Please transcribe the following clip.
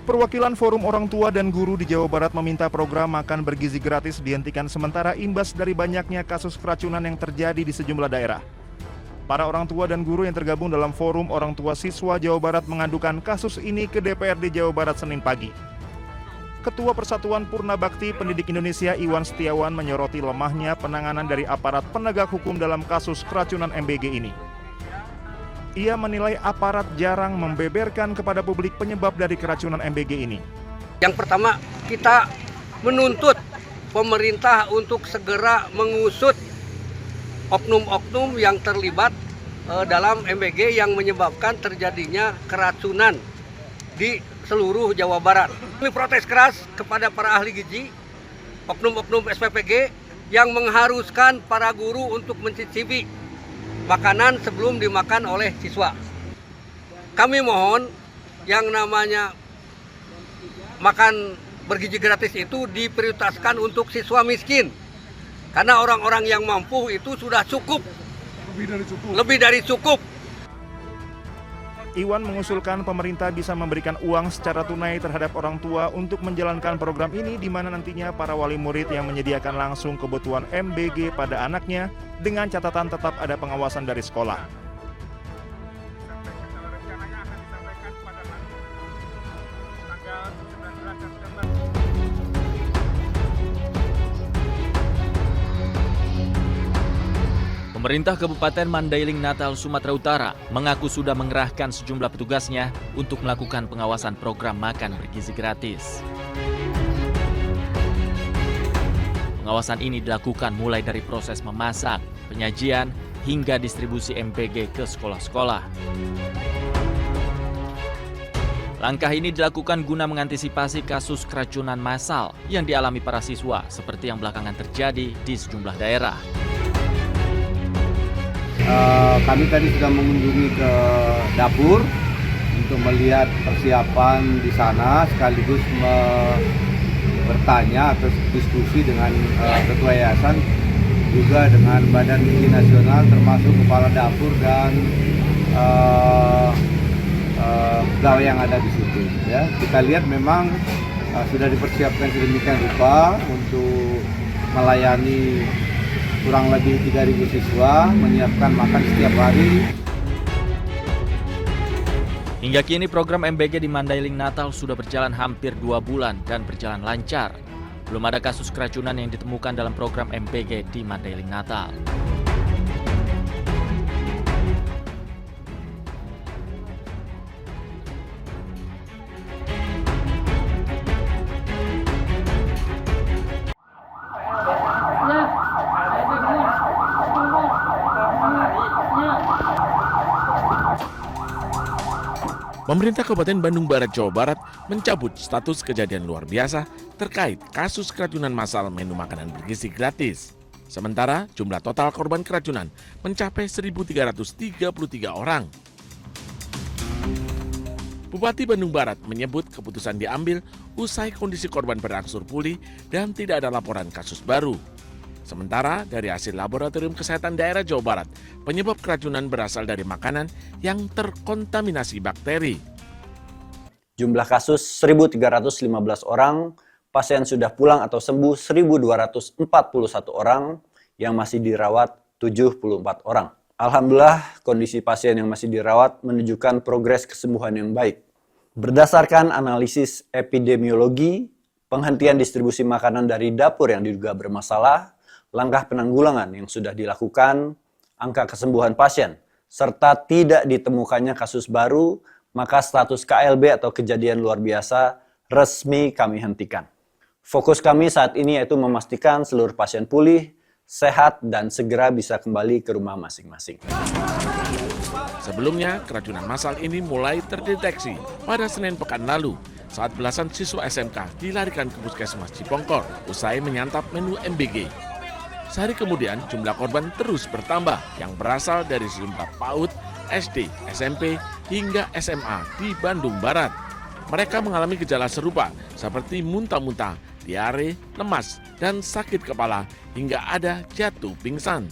Perwakilan Forum Orang Tua dan Guru di Jawa Barat meminta program makan bergizi gratis dihentikan sementara imbas dari banyaknya kasus keracunan yang terjadi di sejumlah daerah. Para orang tua dan guru yang tergabung dalam Forum Orang Tua Siswa Jawa Barat mengadukan kasus ini ke DPRD Jawa Barat Senin pagi. Ketua Persatuan Purna Bakti Pendidik Indonesia Iwan Setiawan menyoroti lemahnya penanganan dari aparat penegak hukum dalam kasus keracunan MBG ini. Ia menilai aparat jarang membeberkan kepada publik penyebab dari keracunan MBG ini. Yang pertama, kita menuntut pemerintah untuk segera mengusut oknum-oknum yang terlibat dalam MBG yang menyebabkan terjadinya keracunan di seluruh Jawa Barat. Kami protes keras kepada para ahli gizi, oknum-oknum SPPG yang mengharuskan para guru untuk mencicipi makanan sebelum dimakan oleh siswa. Kami mohon yang namanya makan bergizi gratis itu diprioritaskan untuk siswa miskin. Karena orang-orang yang mampu itu sudah cukup. Lebih dari cukup. Iwan mengusulkan pemerintah bisa memberikan uang secara tunai terhadap orang tua untuk menjalankan program ini, di mana nantinya para wali murid yang menyediakan langsung kebutuhan MBG pada anaknya dengan catatan tetap ada pengawasan dari sekolah. Pemerintah Kabupaten Mandailing Natal, Sumatera Utara mengaku sudah mengerahkan sejumlah petugasnya untuk melakukan pengawasan program makan bergizi gratis. Pengawasan ini dilakukan mulai dari proses memasak, penyajian, hingga distribusi MBG ke sekolah-sekolah. Langkah ini dilakukan guna mengantisipasi kasus keracunan massal yang dialami para siswa seperti yang belakangan terjadi di sejumlah daerah. Kami tadi sudah mengunjungi ke dapur untuk melihat persiapan di sana, sekaligus bertanya atau diskusi dengan ketua yayasan, juga dengan Badan Gizi Nasional, termasuk kepala dapur dan pegawai yang ada di situ. Ya, kita lihat memang sudah dipersiapkan sedemikian rupa untuk melayani kurang lebih 3.000 siswa, menyiapkan makan setiap hari. Hingga kini program MBG di Mandailing Natal sudah berjalan hampir 2 bulan dan berjalan lancar. Belum ada kasus keracunan yang ditemukan dalam program MBG di Mandailing Natal. Pemerintah Kabupaten Bandung Barat, Jawa Barat mencabut status kejadian luar biasa terkait kasus keracunan massal menu makanan bergizi gratis. Sementara jumlah total korban keracunan mencapai 1.333 orang. Bupati Bandung Barat menyebut keputusan diambil usai kondisi korban berangsur pulih dan tidak ada laporan kasus baru. Sementara dari hasil Laboratorium Kesehatan Daerah Jawa Barat, penyebab keracunan berasal dari makanan yang terkontaminasi bakteri. Jumlah kasus 1.315 orang, pasien sudah pulang atau sembuh 1.241 orang, yang masih dirawat 74 orang. Alhamdulillah, kondisi pasien yang masih dirawat menunjukkan progres kesembuhan yang baik. Berdasarkan analisis epidemiologi, penghentian distribusi makanan dari dapur yang diduga bermasalah, langkah penanggulangan yang sudah dilakukan, angka kesembuhan pasien, serta tidak ditemukannya kasus baru, maka status KLB atau kejadian luar biasa resmi kami hentikan. Fokus kami saat ini yaitu memastikan seluruh pasien pulih, sehat, dan segera bisa kembali ke rumah masing-masing. Sebelumnya, keracunan massal ini mulai terdeteksi pada Senin pekan lalu saat belasan siswa SMK dilarikan ke Puskesmas Cipongkor usai menyantap menu MBG. Sehari kemudian, jumlah korban terus bertambah yang berasal dari sejumlah PAUD, SD, SMP, hingga SMA di Bandung Barat. Mereka mengalami gejala serupa seperti muntah-muntah, diare, lemas, dan sakit kepala hingga ada jatuh pingsan.